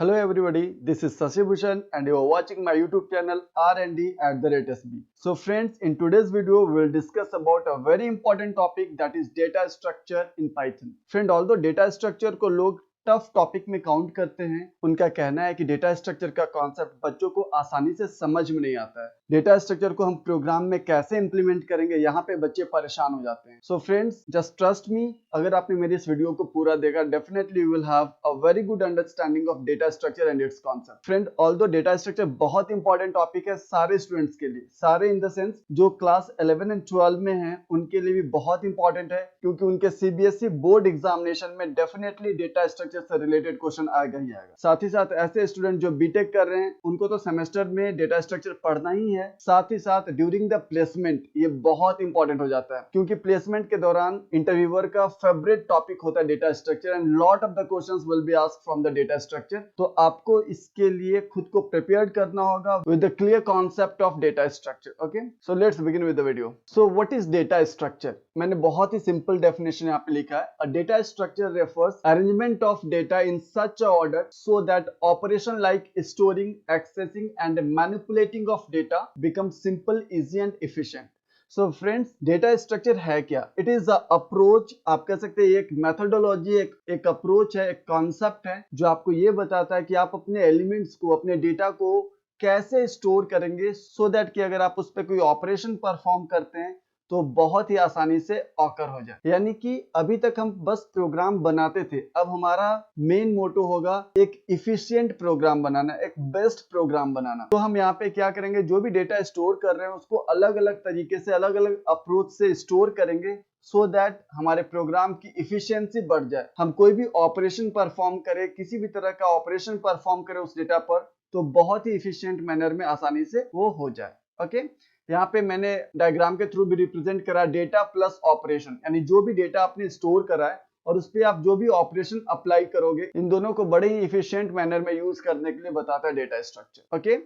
Hello everybody, this is Sasibhushan and you are watching my YouTube channel R&D@SB. So friends, in today's video we will discuss about a very important topic, that is data structure in Python. Friend, although data structure को लोग tough topic में count करते हैं, उनका कहना है कि data structure का कॉन्सेप्ट बच्चों को आसानी से समझ में नहीं आता है। डेटा स्ट्रक्चर को हम प्रोग्राम में कैसे इंप्लीमेंट करेंगे, यहाँ पे बच्चे परेशान हो जाते हैं। So friends, just trust me, अगर आपने मेरी इस वीडियो को पूरा देखा, definitely you will have a very good understanding of data structure and it's concept. Friend, although data structure बहुत इंपॉर्टेंट टॉपिक है सारे स्टूडेंट्स के लिए, सारे इन द सेंस जो क्लास 11 एंड 12 में हैं उनके लिए भी बहुत इंपॉर्टेंट है, क्योंकि उनके सीबीएसई बोर्ड एग्जामिनेशन में डेफिनेटली डेटा स्ट्रक्चर से रिलेटेड क्वेश्चन आएगा ही आएगा। साथ ही साथ ऐसे स्टूडेंट जो बीटेक कर रहे हैं उनको तो सेमेस्टर में डेटा स्ट्रक्चर पढ़ना ही है, साथ ही साथ ड्यूरिंग द प्लेसमेंट ये बहुत इंपॉर्टेंट हो जाता है, क्योंकि प्लेसमेंट के दौरान इंटरव्यूअर का फेवरेट टॉपिक होता है data structure and lot of the questions will be asked from the data structure. तो आपको इसके लिए खुद को प्रिपेयर करना होगा with the clear concept of data structure. Okay, so let's begin with the video. So what is data structure? मैंने बहुत ही सिंपल डेफिनेशन यहाँ पे लिखा है। A data structure refers arrangement of data in such a order so that operation like storing, accessing and manipulating of data becomes simple, easy and efficient. So friends, data structure है क्या? It is a approach, आप कह सकते हैं एक methodology, एक approach है, एक concept है जो आपको ये बताता है कि आप अपने elements को, अपने data को कैसे store करेंगे so that कि अगर आप उस पर कोई ऑपरेशन परफॉर्म करते हैं तो बहुत ही आसानी से ऑकर हो जाए। यानी कि अभी तक हम बस प्रोग्राम बनाते थे, अब हमारा मेन मोटो होगा एक इफिशिएंट प्रोग्राम बनाना, एक बेस्ट प्रोग्राम बनाना। तो हम यहाँ पे क्या करेंगे, जो भी डेटा स्टोर कर रहे हैं उसको अलग अलग तरीके से, अलग अलग अप्रोच से स्टोर करेंगे सो दैट हमारे प्रोग्राम की इफिशियंसी बढ़ जाए। हम कोई भी ऑपरेशन परफॉर्म करें, किसी भी तरह का ऑपरेशन परफॉर्म करें उस डेटा पर, तो बहुत ही इफिशियंट मैनर में आसानी से वो हो जाए। ओके, यहाँ पे मैंने डायग्राम के थ्रू भी रिप्रेजेंट करा डेटा प्लस ऑपरेशन, यानी जो भी डेटा आपने स्टोर करा है और उस पर आप जो भी ऑपरेशन अप्लाई करोगे, इन दोनों को बड़े ही इफिशिएंट मैनर में यूज करने के लिए बताता है data structure. Okay,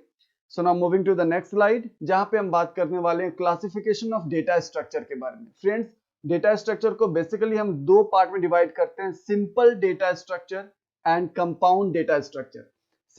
so now moving to the next slide, जहां पे हम बात करने वाले हैं क्लासिफिकेशन ऑफ डेटा स्ट्रक्चर के बारे में। फ्रेंड्स, डेटा स्ट्रक्चर को बेसिकली हम दो पार्ट में डिवाइड करते हैं, simple data structure and compound data structure.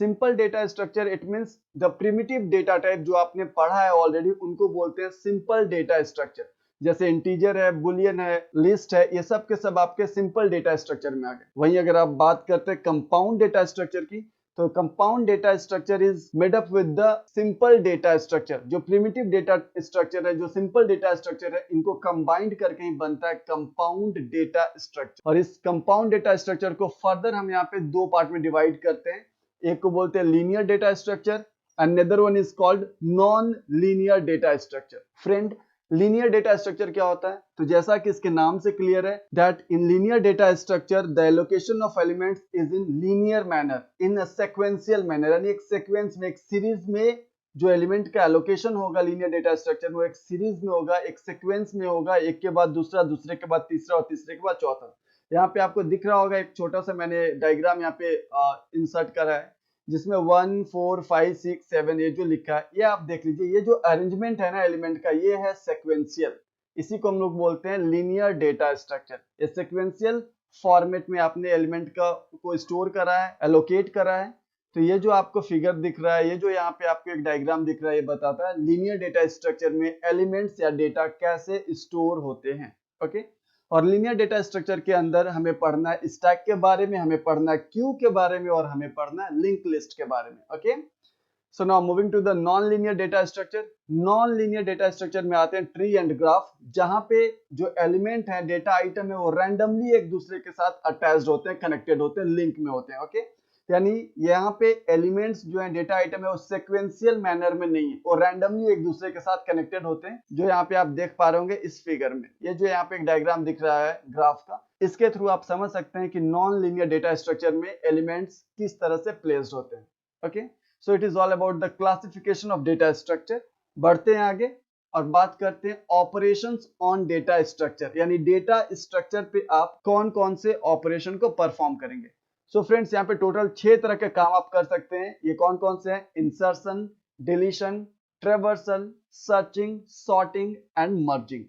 Simple data structure it means the primitive data type जो आपने पढ़ा है ऑलरेडी, उनको बोलते हैं सिंपल डेटा स्ट्रक्चर। जैसे इंटीजर है, बुलियन है, लिस्ट है, ये सब के सब आपके सिंपल डेटा स्ट्रक्चर में आ गए। वहीं अगर आप बात करते हैं कंपाउंड डेटा स्ट्रक्चर की, तो compound data structure is made up with the simple data structure. जो प्रिमिटिव डेटा स्ट्रक्चर है, जो सिंपल डेटा स्ट्रक्चर है, इनको कंबाइंड करके ही बनता है कंपाउंड डेटा स्ट्रक्चर। और इस कंपाउंड डेटा स्ट्रक्चर को फर्दर हम यहाँ पे दो पार्ट में डिवाइड करते हैं। एक को बोलते हैं linear data structure, another one is called non linear data structure. Friend, linear data structure क्या होता है? तो जैसा कि इसके नाम से क्लियर है that in linear data structure the allocation of elements is in linear manner, in a sequential manner, यानी एक सीक्वेंस में, एक सीरीज में जो एलिमेंट का एलोकेशन होगा लीनियर डेटा स्ट्रक्चर में, एक सीरीज में होगा, एक सीक्वेंस में होगा, एक के बाद दूसरा, दूसरे के बाद तीसरा और तीसरे के बाद चौथा। यहाँ पे आपको दिख रहा होगा एक छोटा सा मैंने डायग्राम यहाँ पे इंसर्ट करा है, जिसमें 1 4 5 6 7 ये जो लिखा है, ये आप देख लीजिए। ये जो अरेंजमेंट है ना एलिमेंट का, ये है सीक्वेंशियल। इसी को हम लोग बोलते हैं लीनियर डेटा स्ट्रक्चर। ये सीक्वेंशियल फॉर्मेट में आपने एलिमेंट को स्टोर करा है, एलोकेट करा है। तो ये जो आपको फिगर दिख रहा है, ये जो यहाँ पे आपको एक डायग्राम दिख रहा है, ये बताता है लीनियर डेटा स्ट्रक्चर में एलिमेंट्स या डेटा कैसे स्टोर होते हैं। ओके, और लीनियर डेटा स्ट्रक्चर के अंदर हमें पढ़ना है स्टैक के बारे में, हमें पढ़ना है क्यू के बारे में, और हमें पढ़ना है लिंक लिस्ट के बारे में। Okay, so now moving to the non linear data structure. Non linear data structure में आते हैं ट्री एंड ग्राफ, जहां पे जो एलिमेंट है, डेटा आइटम है, वो रैंडमली एक दूसरे के साथ अटैच्ड होते हैं, कनेक्टेड होते हैं, लिंक में होते हैं। ओके, यानी यहाँ पे एलिमेंट्स जो है, डेटा आइटम है, वो सीक्वेंशियल मैनर में नहीं है, वो रैंडमली एक दूसरे के साथ कनेक्टेड होते हैं, जो यहाँ पे आप देख पा रहे होंगे इस फिगर में। ये जो यहाँ पे एक डायग्राम दिख रहा है ग्राफ का, इसके थ्रू आप समझ सकते हैं कि नॉन लीनियर डेटा स्ट्रक्चर में एलिमेंट्स किस तरह से प्लेस्ड होते हैं। Okay, so it is all about the classification of data structure. बढ़ते हैं आगे और बात करते हैं ऑपरेशंस ऑन डेटा स्ट्रक्चर, यानी डेटा स्ट्रक्चर पे आप कौन कौन से ऑपरेशन को परफॉर्म करेंगे। सो फ्रेंड्स, यहाँ पे टोटल 6 तरह के काम आप कर सकते हैं। ये कौन कौन से हैं? Insertion, deletion, traversal, searching, sorting and merging.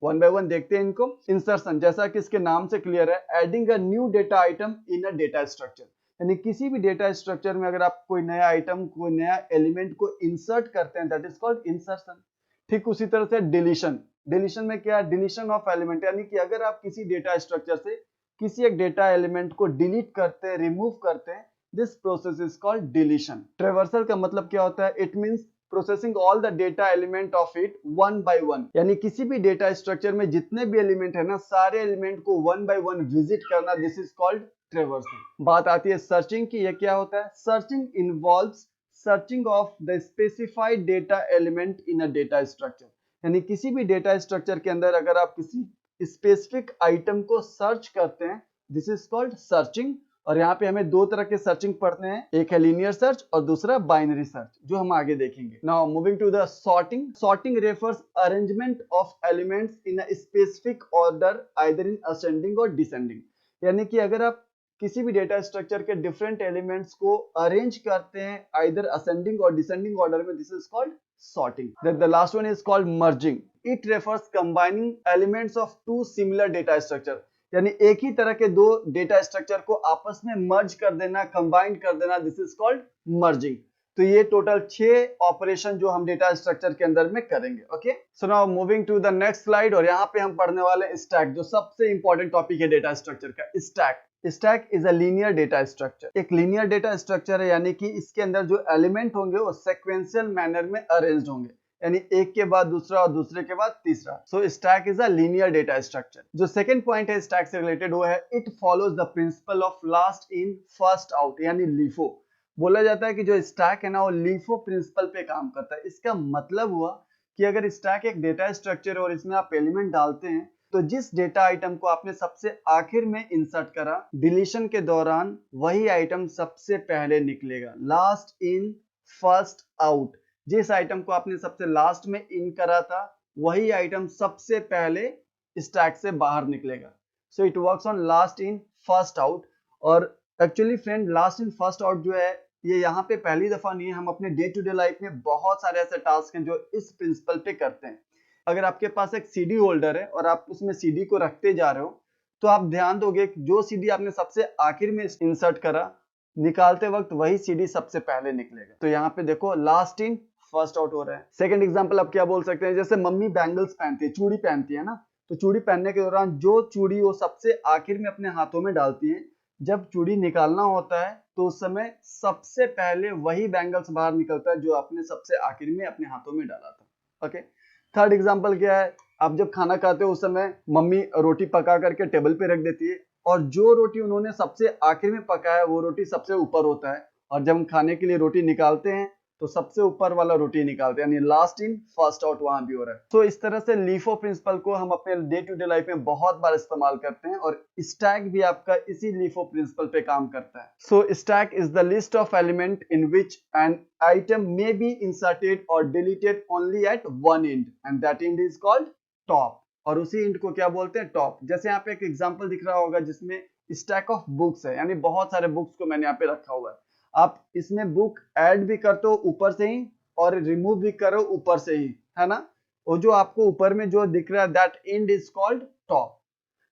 One by one देखते हैं इनको। इंसर्शन, जैसा कि इसके नाम से क्लियर है, adding a new data item in a data structure, यानी किसी भी डेटा स्ट्रक्चर में अगर आप कोई नया आइटम, कोई नया एलिमेंट को इंसर्ट करते हैं, दैट इज कॉल्ड इंसर्शन। ठीक उसी तरह से डिलीशन, डिलीशन में क्या है, डिलीशन ऑफ एलिमेंट, यानी कि अगर आप किसी डेटा स्ट्रक्चर से किसी एक डेटा एलिमेंट को डिलीट करते हैं, रिमूव करते हैं, this process is called deletion. Traversal का मतलब क्या होता है, it means processing all the data element of it one by one, यानी किसी भी डेटा स्ट्रक्चर में जितने भी एलिमेंट है ना, सारे एलिमेंट को वन बाय वन विजिट करना, दिस इज कॉल्ड ट्रेवर्सल। बात आती है सर्चिंग की, ये क्या होता है, searching involves searching of the specified data element in a data structure, यानी किसी भी डेटा स्ट्रक्चर के अंदर अगर आप किसी स्पेसिफिक आइटम को सर्च करते हैं, दिस इज कॉल्ड सर्चिंग। और यहाँ पे हमें दो तरह के सर्चिंग पढ़ने हैं, एक है लीनियर सर्च और दूसरा बाइनरी सर्च, जो हम आगे देखेंगे। Now moving to the sorting. Sorting refers arrangement of elements in a specific order either in ascending और डिसेंडिंग, यानी कि अगर आप किसी भी डेटा स्ट्रक्चर के डिफरेंट एलिमेंट्स को अरेंज करते हैं आइदर असेंडिंग और डिसेंडिंग ऑर्डर में, this is called sorting. Then the last one is called merging. It refers combining elements of two similar data structure. यानी एक ही तरह के दो डेटा स्ट्रक्चर को आपस में मर्ज कर देना, कंबाइन कर देना, दिस इज कॉल्ड मर्जिंग। तो ये टोटल 6 ऑपरेशन जो हम डेटा स्ट्रक्चर के अंदर में करेंगे। Okay, so now moving to the next slide, और यहाँ पे हम पढ़ने वाले स्टैक, जो सबसे इंपॉर्टेंट टॉपिक है डेटा स्ट्रक्चर का, stack. Stack is a linear data structure. एक लीनियर डेटा स्ट्रक्चर है, यानी कि इसके अंदर जो एलिमेंट होंगे वो सेक्वेंशियल मैनर में अरेंज्ड होंगे, यानी एक के बाद दूसरा और दूसरे के बाद तीसरा। सो stack is a linear data structure. जो सेकंड पॉइंट है स्टैक से रिलेटेड, वो है it follows the principle of last in first out, यानी लीफो। बोला जाता है कि जो स्टैक है ना, वो लीफो प्रिंसिपल पे काम करता है। इसका मतलब हुआ कि अगर स्टैक एक डेटा स्ट्रक्चर है और इसमें आप एलिमेंट डालते हैं, तो जिस डेटा आइटम को आपने सबसे आखिर में इंसर्ट करा, डिलीशन के दौरान वही आइटम सबसे पहले निकलेगा। लास्ट इन फर्स्ट आउट, जिस आइटम को आपने सबसे लास्ट में इन करा था, वही आइटम सबसे पहले स्टैक से बाहर निकलेगा। So it works on last in first out. और actually friend, last in first out जो है, ये यहाँ पे पहली दफा नहीं है, हम अपने डे टू डे लाइफ में बहुत सारे ऐसे टास्क हैं जो इस प्रिंसिपल पे करते हैं। अगर आपके पास एक सीडी होल्डर है और आप उसमें सीडी को रखते जा रहे हो, तो आप ध्यान दोगे कि जो सीडी आपने सबसे आखिर में इंसर्ट करा, निकालते वक्त वही सीडी सबसे पहले निकलेगा। तो यहाँ पे देखो लास्ट इन फर्स्ट आउट हो रहा है। सेकंड एग्जांपल आप क्या बोल सकते हैं, जैसे मम्मी बैंगल्स पहनती है, चूड़ी पहनती है ना, तो चूड़ी पहनने के दौरान जो चूड़ी वो सबसे आखिर में अपने हाथों में डालती है, जब चूड़ी निकालना होता है तो उस समय सबसे पहले वही बैंगल्स बाहर निकलता है जो आपने सबसे आखिर में अपने हाथों में डाला था। ओके, थर्ड एग्जांपल क्या है, आप जब खाना खाते हो उस समय मम्मी रोटी पका करके टेबल पे रख देती है, और जो रोटी उन्होंने सबसे आखिर में पकाया वो रोटी सबसे ऊपर होता है, और जब हम खाने के लिए रोटी निकालते हैं तो सबसे ऊपर वाला रोटी निकालते हैं, यानी लास्ट इन फर्स्ट आउट वहां भी हो रहा है। तो इस तरह से लीफो प्रिंसिपल को हम अपने डे टू डे लाइफ में बहुत बार इस्तेमाल करते हैं, और स्टैक भी आपका इसी लीफो प्रिंसिपल पे काम करता है। So stack is the list of element in which an item may be inserted और deleted only at one end, and that end is called top. और उसी एंड को क्या बोलते हैं, टॉप। जैसे यहाँ पे एक एग्जांपल दिख रहा होगा जिसमें स्टैक ऑफ बुक्स है, यानी बहुत सारे बुक्स को मैंने यहाँ पे रखा हुआ है। आप इसमें बुक ऐड भी करते हो ऊपर से ही और रिमूव भी करो ऊपर से ही, है ना। और जो आपको ऊपर में जो दिख रहा है, that end is called top.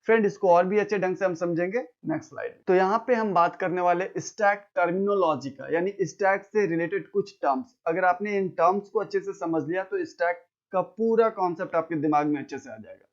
Friend, इसको और भी अच्छे ढंग से हम समझेंगे नेक्स्ट स्लाइड। तो यहाँ पे हम बात करने वाले स्टैक टर्मिनोलॉजी का, यानी स्टैक से रिलेटेड कुछ टर्म्स। अगर आपने इन टर्म्स को अच्छे से समझ लिया तो स्टैक का पूरा कॉन्सेप्ट आपके दिमाग में अच्छे से आ जाएगा।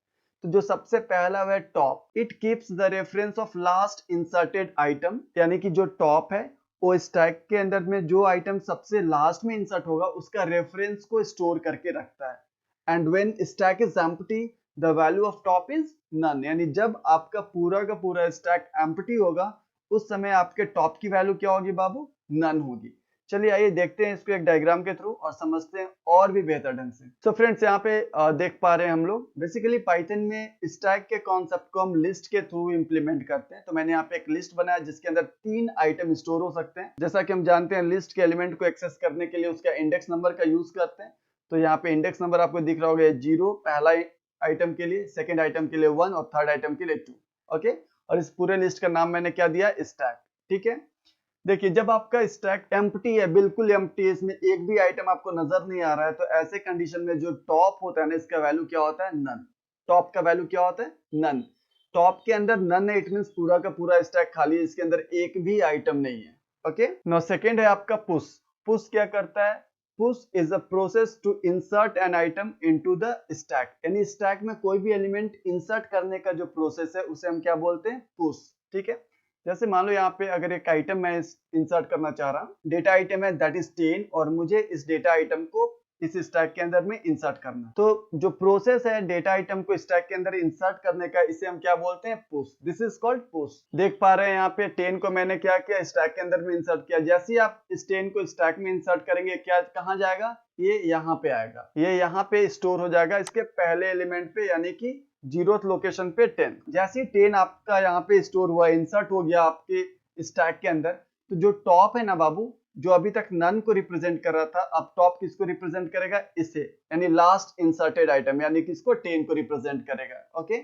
तो जो सबसे पहला है top, it keeps the reference of last inserted item, यानी कि जो टॉप है वो स्टैक के अंदर में जो आइटम सबसे लास्ट में इंसर्ट होगा उसका रेफरेंस को स्टोर करके रखता है। And when stack is empty the value of top is none, यानी जब आपका पूरा का पूरा स्टैक एम्प्टी होगा उस समय आपके टॉप की वैल्यू क्या होगी बाबू, नन होगी। चलिए आइए देखते हैं इसको एक डायग्राम के थ्रू और समझते हैं और भी बेहतर ढंग से। तो फ्रेंड्स, यहाँ पे देख पा रहे हैं हम लोग बेसिकली पाइथन में स्टैक के कॉन्सेप्ट को हम लिस्ट के थ्रू इंप्लीमेंट करते हैं। तो मैंने यहाँ पे एक लिस्ट बनाया जिसके अंदर 3 आइटम स्टोर हो सकते हैं। जैसा कि हम जानते हैं लिस्ट के एलिमेंट को एक्सेस करने के लिए उसका इंडेक्स नंबर का यूज करते हैं। तो यहाँ पे इंडेक्स नंबर आपको दिख रहा होगा 0 पहला आइटम के लिए, सेकेंड आइटम के लिए 1 और थर्ड आइटम के लिए 2। ओके, और इस पूरे लिस्ट का नाम मैंने क्या दिया, स्टैक। ठीक है, देखिए जब आपका स्टैक एम्प्टी है, बिल्कुल एम्प्टी है, इसमें एक भी आइटम आपको नजर नहीं आ रहा है, तो ऐसे कंडीशन में जो टॉप होता है ना, इसका वैल्यू क्या होता है, नन। टॉप का वैल्यू क्या होता है, नन। टॉप के अंदर नन है, इट मींस पूरा का पूरा स्टैक खाली है, इसके अंदर एक भी आइटम नहीं है। ओके, नाउ सेकंड है आपका पुश। पुश क्या करता है? Push is a process to insert an item into the stack, यानी स्टैक में कोई भी एलिमेंट इंसर्ट करने का जो प्रोसेस है उसे हम क्या बोलते हैं? पुश। ठीक है, जैसे मान लो यहाँ पे अगर एक आइटम मैं इंसर्ट करना चाह रहा हूँ, डेटा आइटम है दैट इज 10 और मुझे इस डेटा आइटम को इस स्टैक के अंदर में इंसर्ट करना, तो जो प्रोसेस है डेटा आइटम को स्टैक के अंदर इंसर्ट करने का, इसे हम क्या बोलते हैं? Push. This is called push. देख पा रहे हैं यहाँ पे 10 को मैंने क्या किया? स्टैक के अंदर में इंसर्ट किया। जैसे ही आप इस 10 को स्टैक में इंसर्ट करेंगे, क्या कहाँ जाएगा? ये यहाँ पे आएगा, ये यहाँ पे स्टोर हो जाएगा इसके पहले एलिमेंट पे, यानी कि 0th लोकेशन पे 10। जैसे ही 10 आपका यहाँ पे स्टोर हुआ, इंसर्ट हो गया आपके स्टैक के अंदर, तो जो टॉप है ना बाबू, जो अभी तक नन को रिप्रेजेंट कर रहा था, अब टॉप किसको रिप्रेजेंट करेगा? इसे, यानी लास्ट इंसर्टेड आइटम, यानी किसको? 10 को रिप्रेजेंट करेगा। ओके,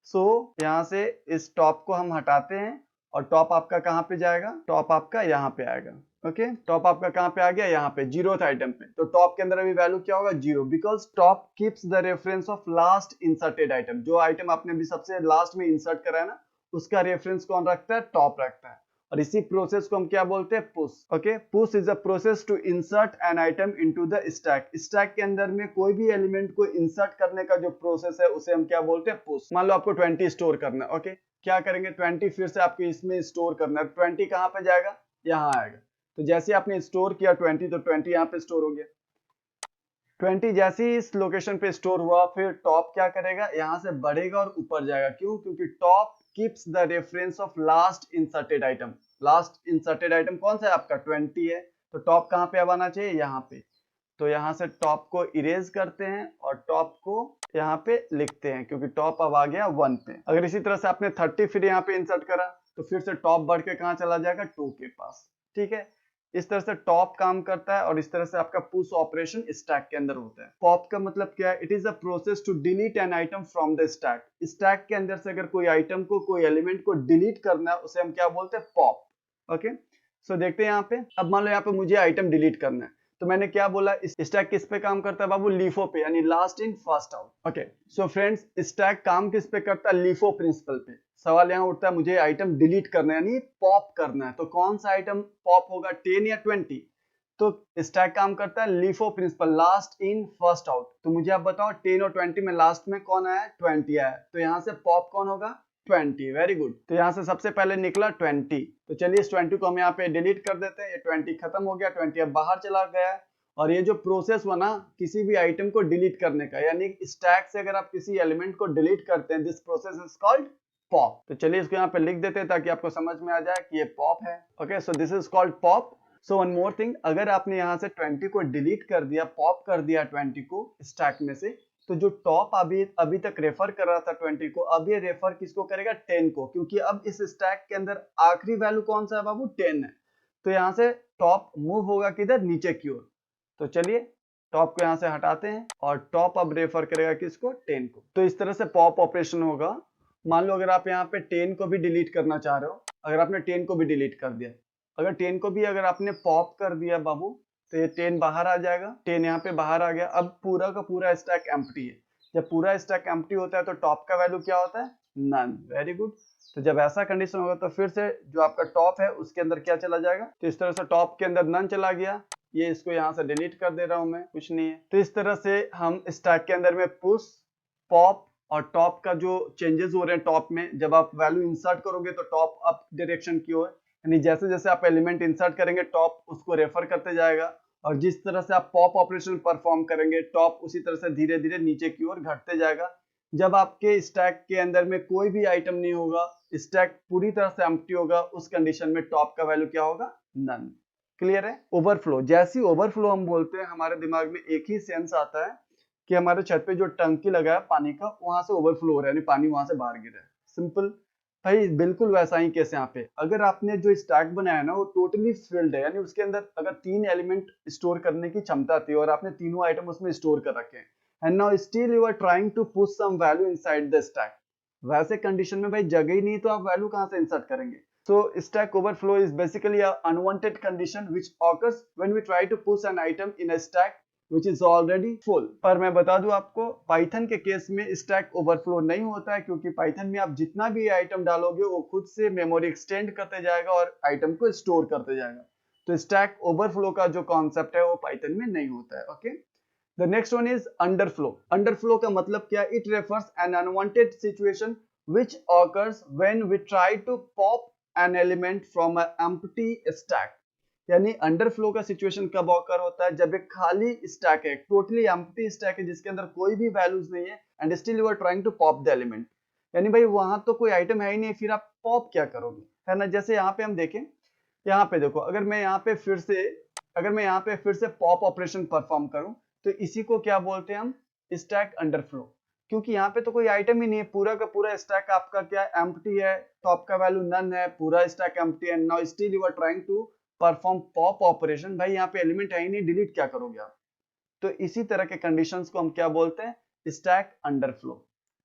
सो यहाँ से इस टॉप को हम हटाते हैं और टॉप आपका कहाँ पे जाएगा? टॉप आपका यहाँ पे आएगा। ओके, टॉप आपका कहाँ पे आ गया? यहाँ पे 0th आइटम पे। तो टॉप के अंदर अभी वैल्यू क्या होगा? 0, because top keeps the reference of last inserted item. जो आइटम आपने अभी सबसे लास्ट में इंसर्ट करा है ना, उसका रेफरेंस कौन रखता है? टॉप रखता है। और इसी प्रोसेस को हम क्या बोलते हैं? Push. Okay, push is a process to insert an item into the stack. Stack के अंदर में कोई भी एलिमेंट को इंसर्ट करने का जो प्रोसेस है उसे हम क्या बोलते हैं? पुश। मान लो आपको 20 स्टोर करना है। ओके, क्या करेंगे? 20 फिर से आपको इसमें स्टोर करना है। 20 कहाँ पे जाएगा? यहाँ आएगा। तो जैसे आपने स्टोर किया 20, तो 20 यहाँ पे स्टोर हो गया। 20 जैसे ही इस लोकेशन पे स्टोर हुआ, फिर टॉप क्या करेगा? यहाँ से बढ़ेगा और ऊपर जाएगा। क्यों? क्योंकि top keeps the reference of last inserted item. Last inserted item कौन सा है आपका? 20 है, तो टॉप कहाँ पे अब आना चाहिए? यहाँ पे। तो यहाँ से टॉप को इरेज करते हैं और टॉप को यहाँ पे लिखते हैं, क्योंकि टॉप अब आ गया 1 पे। अगर इसी तरह से आपने 30 फिर यहाँ पे इंसर्ट करा, तो फिर से टॉप बढ़ के कहाँ चला जाएगा? 2 के पास। ठीक है, इस तरह से टॉप काम करता है और इस तरह से आपका पुश ऑपरेशन स्टैक के अंदर होता है। पॉप का मतलब क्या है? It is a process to delete an item from the stack. Stack के अंदर से अगर कोई आइटम को, कोई एलिमेंट को डिलीट करना है, उसे हम क्या बोलते हैं? पॉप। ओके, सो देखते हैं यहाँ पे। अब मान लो यहाँ पे मुझे आइटम डिलीट करना है, तो मैंने क्या बोला? स्टैक किस पे काम करता है बाबू? लीफो पे, यानी last in first out. Okay, so friends, stack काम किस पे करता है? लीफो प्रिंसिपल पे। सवाल यहाँ उठता है, मुझे आइटम डिलीट करना है, यानी पॉप करना है, तो कौन सा आइटम पॉप होगा? 10 या 20? तो स्टैक काम करता है LIFO principle, last in first out. तो मुझे आप बताओ 10 और 20 में लास्ट में कौन आया? 20 आया, तो यहाँ से पॉप कौन होगा? 20। वेरी गुड, तो यहाँ से सबसे पहले निकला 20। तो चलिए इस 20 को हम यहाँ पे डिलीट कर देते हैं। ये 20 खत्म हो गया, 20 अब बाहर चला गया। और ये जो प्रोसेस हुआ ना किसी भी आइटम को डिलीट करने का, यानी स्टैक से अगर आप किसी एलिमेंट को डिलीट करते हैं, this process is called pop. तो चलिए इसको यहाँ पे लिख देते हैं ताकि आपको समझ में आ जाए कि ये पॉप है। Okay, so this is called pop. So one more thing, अगर आपने यहाँ से 20 को डिलीट कर दिया, पॉप कर दिया 20 को स्टैक में से, तो जो टॉप अभी तक रेफर कर रहा था 20 को, अब ये रेफर किसको करेगा? 10 को, क्योंकि अब इस स्टैक के अंदर आखिरी वैल्यू कौन सा है बाबू? 10 है। तो यहाँ से टॉप मूव होगा किधर? नीचे की ओर। तो चलिए टॉप को यहाँ से हटाते हैं और टॉप अब रेफर करेगा किसको? 10 को। तो इस तरह से पॉप ऑपरेशन होगा। मान लो अगर आप यहाँ पे 10 को भी डिलीट करना चाह रहे हो, अगर आपने 10 को भी डिलीट कर दिया, अगर 10 को भी अगर आपने पॉप कर दिया बाबू, तो ये 10 बाहर आ जाएगा। 10 यहाँ पे बाहर आ गया। अब पूरा का पूरा स्टैक एम्प्टी है। जब पूरा स्टैक एम्प्टी होता है तो टॉप का वैल्यू क्या होता है? नन। वेरी गुड, तो जब ऐसा कंडीशन होगा तो फिर से जो आपका टॉप है उसके अंदर क्या चला जाएगा? तो इस तरह से टॉप के अंदर नन चला गया। ये इसको यहाँ से डिलीट कर दे रहा हूं मैं, कुछ नहीं है। तो इस तरह से हम स्टैक के अंदर में पुश, पॉप और टॉप का जो चेंजेस हो रहे हैं टॉप में, जब आप वैल्यू इंसर्ट करोगे तो टॉप अप डायरेक्शन की ओर, यानी जैसे जैसे आप एलिमेंट इंसर्ट करेंगे टॉप उसको रेफर करते जाएगा, और जिस तरह से आप पॉप ऑपरेशन परफॉर्म करेंगे टॉप उसी तरह से धीरे धीरे नीचे की ओर घटते जाएगा। जब आपके स्टैक के अंदर में कोई भी आइटम नहीं होगा, स्टैक पूरी तरह से एम्प्टी होगा, उस कंडीशन में टॉप का वैल्यू क्या होगा? नन। क्लियर है? ओवरफ्लो, जैसी ओवरफ्लो हम बोलते हैं, हमारे दिमाग में एक ही सेंस आता है कि हमारे छत पे जो टंकी लगा है पानी का, वहां से ओवरफ्लो हो रहा है, यानी पानी वहां से बाहर गिर रहा है। सिंपल भाई, बिल्कुल वैसा ही केस यहाँ पे। अगर आपने जो स्टैक बनाया ना वो टोटली फिल्ड है, यानी उसके अंदर अगर 3 एलिमेंट स्टोर करने की क्षमता थी और आपने तीनों आइटम उसमें स्टोर कर रखे हैं, and now still you are trying to push some value inside the stack, वैसे कंडीशन में भाई जगह ही नहीं तो आप वैल्यू कहां से इंसर्ट करेंगे? So stack overflow is basically an unwanted condition which occurs when we try to push an item in a stack which is already full। पर मैं बता दूं आपको, पाइथन के केस में स्टैक ओवरफ्लो नहीं होता है, क्योंकि पाइथन में आप जितना भी आइटम डालोगे वो खुद से मेमोरी एक्सटेंड करते जाएगा और आइटम को स्टोर करते जाएगा। तो स्टैक ओवरफ्लो का जो कॉन्सेप्ट है वो पाइथन में नहीं होता है। Okay, the next one is underflow. Underflow का मतलब क्या? It refers an unwanted situation which occurs when we try to pop an element from an empty stack। यानी अंडरफ्लो का सिचुएशन कब ऑकर होता है? जब एक खाली स्टैक है, टोटली एम्प्टी स्टैक है जिसके अंदर कोई भी वैल्यूज नहीं है and still you are trying to pop the element. यानी भाई वहां तो कोई आइटम है ही नहीं, फिर आप पॉप क्या करोगे, है ना। जैसे यहाँ पे हम देखें, यहाँ पे देखो, अगर मैं यहाँ पे फिर से पॉप ऑपरेशन परफॉर्म करूं तो इसी को क्या बोलते हैं हम? Stack underflow. क्योंकि यहाँ पे तो कोई आइटम ही नहीं है, पूरा का पूरा स्टैक आपका क्या एम्प्टी है, टॉप का वैल्यू नन है, पूरा स्टैक एम्प्टी है। Now still you are trying to perform pop operation. भाई यहाँ पे एलिमेंट है ही नहीं, डिलीट क्या करोगे आप? तो इसी तरह के कंडीशंस को हम क्या बोलते हैं? Stack underflow.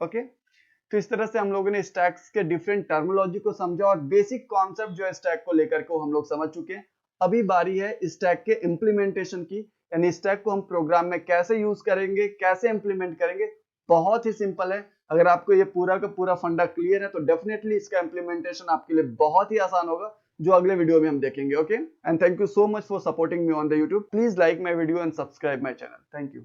ओके, तो इस तरह से हम लोगों ने स्टैक्स के डिफरेंट टर्मिनोलॉजी को समझा और बेसिक कॉन्सेप्ट जो है स्टैक को लेकर के हम लोग समझ चुके हैं। अभी बारी है स्टैक के इम्प्लीमेंटेशन की, यानी स्टैक को हम प्रोग्राम में कैसे यूज करेंगे, कैसे इंप्लीमेंट करेंगे। बहुत ही सिंपल है। अगर आपको ये पूरा का पूरा फंडा क्लियर है तो डेफिनेटली इसका इंप्लीमेंटेशन आपके लिए बहुत ही आसान होगा, जो अगले वीडियो में हम देखेंगे। Okay, and thank you so much for supporting me on the YouTube. Please like my video and subscribe my channel. Thank you.